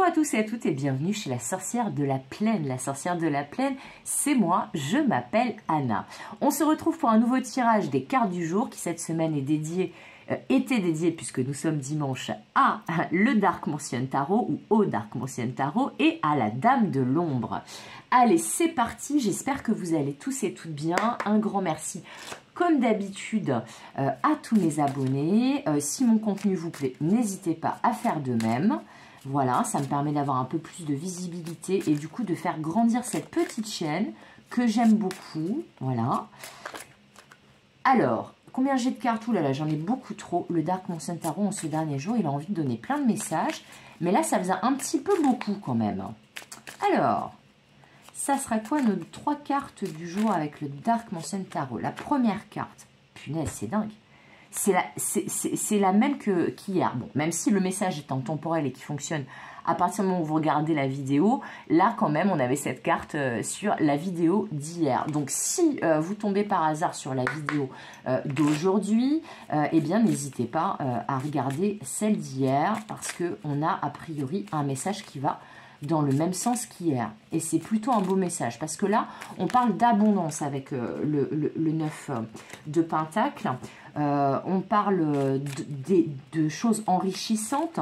Bonjour à tous et à toutes et bienvenue chez la sorcière de la plaine. La sorcière de la plaine, c'est moi, je m'appelle Anna. On se retrouve pour un nouveau tirage des cartes du jour qui cette semaine est était dédié, puisque nous sommes dimanche, à le Dark Motion Tarot ou au Dark Motion Tarot et à la Dame de l'Ombre. Allez, c'est parti, j'espère que vous allez tous et toutes bien. Un grand merci, comme d'habitude, à tous mes abonnés. Si mon contenu vous plaît, n'hésitez pas à faire de même. Voilà, ça me permet d'avoir un peu plus de visibilité et du coup de faire grandir cette petite chaîne que j'aime beaucoup. Voilà. Alors, combien j'ai de cartes? Ouh là là, j'en ai beaucoup trop. Le Dark Motion Tarot, en ce dernier jour, il a envie de donner plein de messages. Mais là, ça faisait un petit peu beaucoup quand même. Alors, ça sera quoi nos 3 cartes du jour avec le Dark Motion Tarot? La première carte, punaise, c'est dingue. C'est la même qu'hier. Bon, même si le message est temporel et qui fonctionne à partir du moment où vous regardez la vidéo, là quand même on avait cette carte sur la vidéo d'hier. Donc si vous tombez par hasard sur la vidéo d'aujourd'hui, eh bien n'hésitez pas à regarder celle d'hier parce qu'on a a priori un message qui va dans le même sens qu'hier. Et c'est plutôt un beau message parce que là, on parle d'abondance avec le 9 de Pentacle. On parle de choses enrichissantes.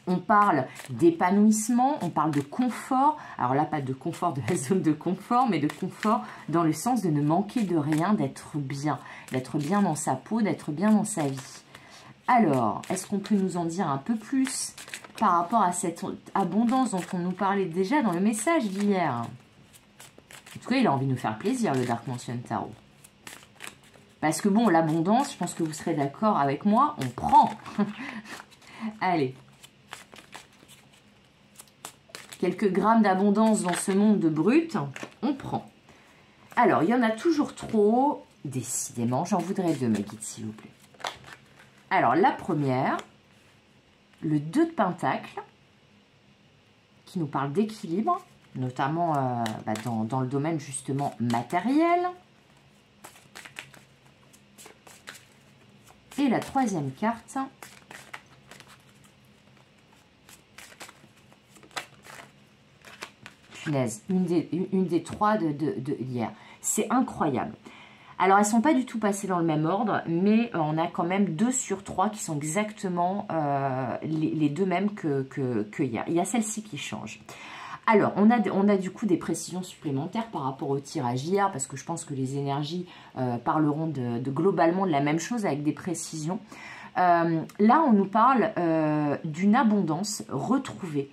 On parle d'épanouissement, on parle de confort. Alors là, pas de confort de la zone de confort, mais de confort dans le sens de ne manquer de rien, d'être bien dans sa peau, d'être bien dans sa vie. Alors, est-ce qu'on peut nous en dire un peu plus par rapport à cette abondance dont on nous parlait déjà dans le message d'hier? En tout cas, il a envie de nous faire plaisir, le Dark Motion Tarot. Parce que bon, l'abondance, je pense que vous serez d'accord avec moi, on prend. Allez. Quelques grammes d'abondance dans ce monde de brut, on prend. Alors, il y en a toujours trop. Décidément, j'en voudrais 2, mes guides, s'il vous plaît. Alors, la première, le 2 de Pentacle, qui nous parle d'équilibre, notamment dans le domaine justement matériel. Et la troisième carte, punaise, une des 3 de hier. C'est incroyable. Alors, elles ne sont pas du tout passées dans le même ordre, mais on a quand même 2 sur 3 qui sont exactement les 2 mêmes que hier. Il y a celle-ci qui change. Alors, on a du coup des précisions supplémentaires par rapport au tirage hier, parce que je pense que les énergies parleront globalement de la même chose avec des précisions. Là, on nous parle d'une abondance retrouvée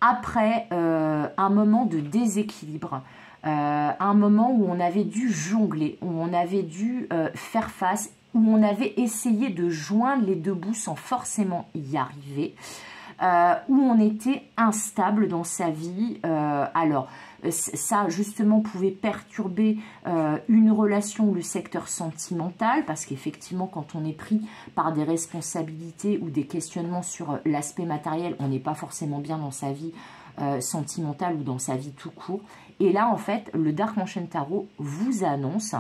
après un moment de déséquilibre. Un moment où on avait dû jongler, où on avait dû faire face, où on avait essayé de joindre les 2 bouts sans forcément y arriver, où on était instable dans sa vie. Alors, ça justement pouvait perturber une relation ou le secteur sentimental, parce qu'effectivement, quand on est pris par des responsabilités ou des questionnements sur l'aspect matériel, on n'est pas forcément bien dans sa vie sentimentale ou dans sa vie tout court. Et là, en fait, le Dark Motion Tarot vous annonce,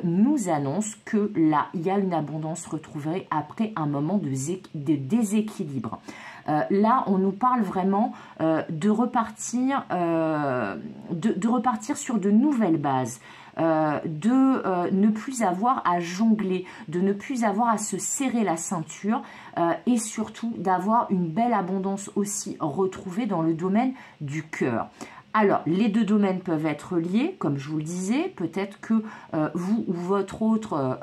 nous annonce que là, il y a une abondance retrouvée après un moment de déséquilibre. Là, on nous parle vraiment de repartir sur de nouvelles bases. De ne plus avoir à jongler, de ne plus avoir à se serrer la ceinture et surtout d'avoir une belle abondance aussi retrouvée dans le domaine du cœur. Alors, les 2 domaines peuvent être liés, comme je vous le disais, peut-être que vous ou votre autre,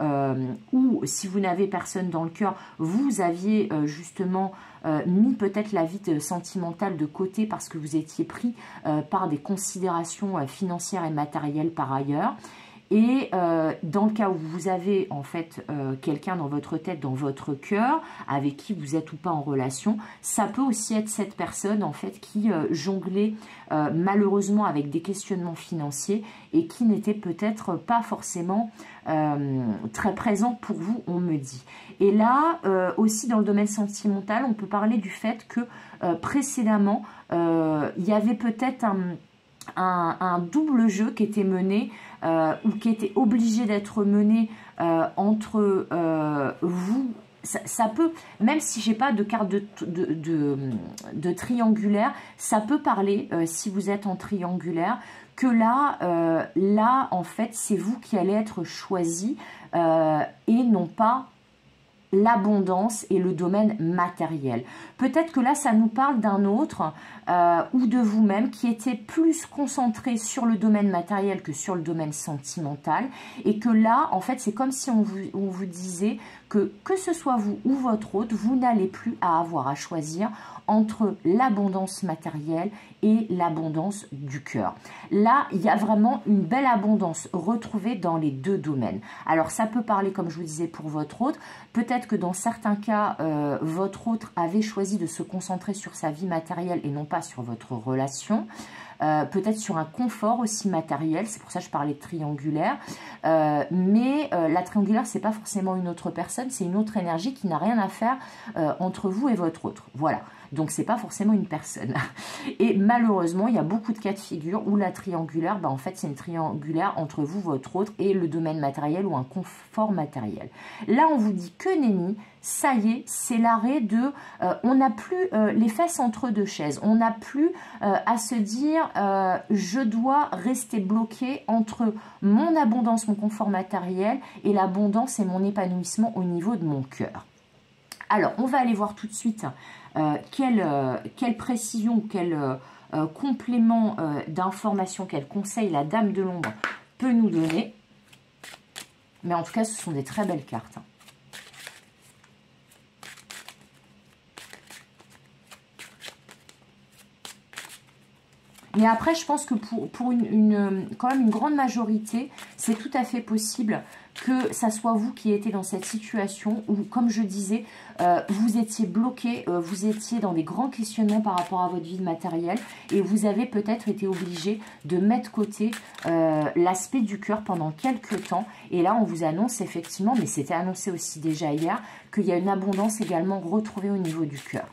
ou si vous n'avez personne dans le cœur, vous aviez justement mis peut-être la vie sentimentale de côté parce que vous étiez pris par des considérations financières et matérielles par ailleurs. Et dans le cas où vous avez en fait quelqu'un dans votre tête, dans votre cœur, avec qui vous êtes ou pas en relation, ça peut aussi être cette personne en fait qui jonglait malheureusement avec des questionnements financiers et qui n'était peut-être pas forcément très présent pour vous, on me dit. Et là, aussi dans le domaine sentimental, on peut parler du fait que précédemment, il y avait peut-être un double jeu qui était mené ou qui était obligé d'être mené entre vous ça peut, même si j'ai pas de carte de triangulaire, ça peut parler, si vous êtes en triangulaire, que là, en fait, c'est vous qui allez être choisi et non pas l'abondance et le domaine matériel. Peut-être que là, ça nous parle d'un autre ou de vous-même qui était plus concentré sur le domaine matériel que sur le domaine sentimental et que là, en fait, c'est comme si on vous disait que ce soit vous ou votre hôte, vous n'allez plus avoir à choisir entre l'abondance matérielle et l'abondance du cœur. Là, il y a vraiment une belle abondance retrouvée dans les deux domaines. Alors, ça peut parler, comme je vous disais, pour votre hôte. Peut-être que dans certains cas, votre hôte avait choisi de se concentrer sur sa vie matérielle et non pas sur votre relation. Peut-être sur un confort aussi matériel, c'est pour ça que je parlais de triangulaire, mais la triangulaire, c'est pas forcément une autre personne, c'est une autre énergie qui n'a rien à faire entre vous et votre autre. Voilà, donc c'est pas forcément une personne. Et malheureusement, il y a beaucoup de cas de figure où la triangulaire, en fait, c'est une triangulaire entre vous, votre autre, et le domaine matériel ou un confort matériel. Là, on vous dit que nenni, ça y est, c'est l'arrêt de... on n'a plus les fesses entre deux chaises. On n'a plus à se dire je dois rester bloqué entre mon abondance, mon confort matériel et l'abondance et mon épanouissement au niveau de mon cœur. Alors, on va aller voir tout de suite quelle précision, quel complément d'information, quel conseil la Dame de l'Ombre peut nous donner. Mais en tout cas, ce sont des très belles cartes. Mais après, je pense que pour quand même une grande majorité, c'est tout à fait possible que ça soit vous qui étiez dans cette situation où, comme je disais, vous étiez bloqué, vous étiez dans des grands questionnements par rapport à votre vie matérielle et vous avez peut-être été obligé de mettre de côté l'aspect du cœur pendant quelques temps. Et là, on vous annonce effectivement, mais c'était annoncé aussi déjà hier, qu'il y a une abondance également retrouvée au niveau du cœur.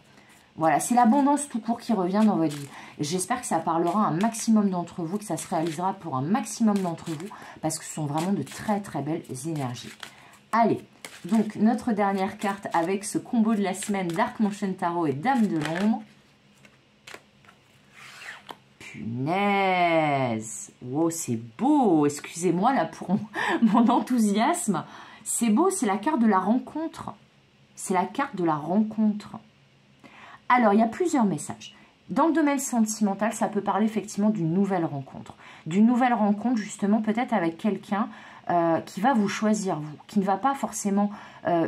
Voilà, c'est l'abondance tout court qui revient dans votre vie. J'espère que ça parlera à un maximum d'entre vous, que ça se réalisera pour un maximum d'entre vous, parce que ce sont vraiment de très très belles énergies. Allez, donc notre dernière carte avec ce combo de la semaine d'Arc-Motion Tarot et Dame de l'Ombre. Punaise! Wow, c'est beau! Excusez-moi là pour mon enthousiasme. C'est beau, c'est la carte de la rencontre. C'est la carte de la rencontre. Alors, il y a plusieurs messages. Dans le domaine sentimental, ça peut parler effectivement d'une nouvelle rencontre. D'une nouvelle rencontre, justement, peut-être avec quelqu'un qui va vous choisir, vous. Qui ne va pas forcément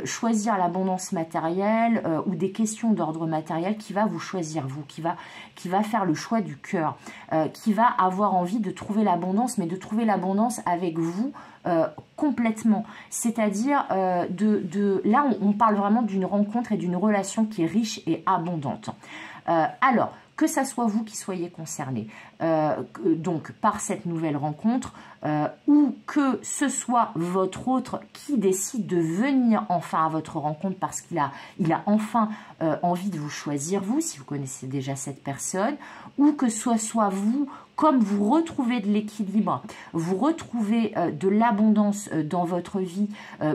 choisir l'abondance matérielle ou des questions d'ordre matériel, qui va vous choisir, vous. Qui va faire le choix du cœur. Qui va avoir envie de trouver l'abondance, mais de trouver l'abondance avec vous complètement. C'est-à-dire, là, on parle vraiment d'une rencontre et d'une relation qui est riche et abondante. Alors, que ça soit vous qui soyez concerné donc par cette nouvelle rencontre ou que ce soit votre autre qui décide de venir enfin à votre rencontre parce qu'il a enfin envie de vous choisir, vous, si vous connaissez déjà cette personne, ou que ce soit vous, comme vous retrouvez de l'équilibre, vous retrouvez de l'abondance dans votre vie,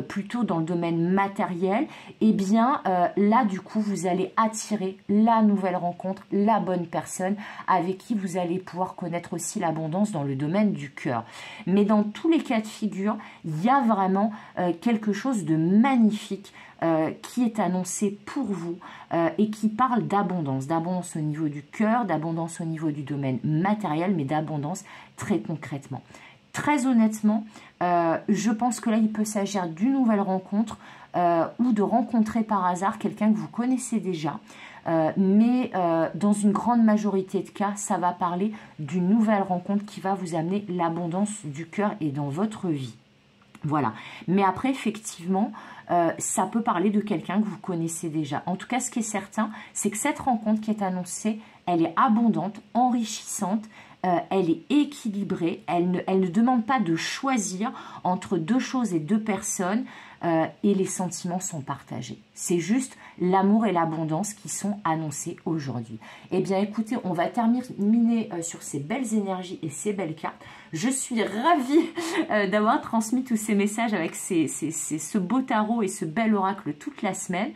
plutôt dans le domaine matériel, et bien là, du coup, vous allez attirer la nouvelle rencontre, la bonne personne avec qui vous allez pouvoir connaître aussi l'abondance dans le domaine du cœur. Mais dans tous les cas de figure, il y a vraiment quelque chose de magnifique qui est annoncé pour vous et qui parle d'abondance. D'abondance au niveau du cœur, d'abondance au niveau du domaine matériel, mais d'abondance très concrètement. Très honnêtement, je pense que là, il peut s'agir d'une nouvelle rencontre ou de rencontrer par hasard quelqu'un que vous connaissez déjà. Mais dans une grande majorité de cas, ça va parler d'une nouvelle rencontre qui va vous amener l'abondance du cœur et dans votre vie. Voilà. Mais après, effectivement, ça peut parler de quelqu'un que vous connaissez déjà. En tout cas, ce qui est certain, c'est que cette rencontre qui est annoncée, elle est abondante, enrichissante, elle est équilibrée, elle ne demande pas de choisir entre deux choses et deux personnes. et les sentiments sont partagés. C'est juste l'amour et l'abondance qui sont annoncés aujourd'hui. Eh bien, écoutez, on va terminer sur ces belles énergies et ces belles cartes. Je suis ravie d'avoir transmis tous ces messages avec ce beau tarot et ce bel oracle toute la semaine.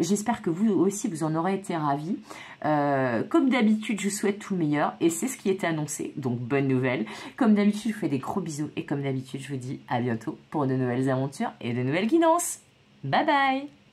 J'espère que vous aussi, vous en aurez été ravis. Comme d'habitude, je vous souhaite tout le meilleur et c'est ce qui était annoncé, donc bonne nouvelle. Comme d'habitude, je vous fais des gros bisous et comme d'habitude, je vous dis à bientôt pour de nouvelles aventures et de nouvelles guidances. Bye bye!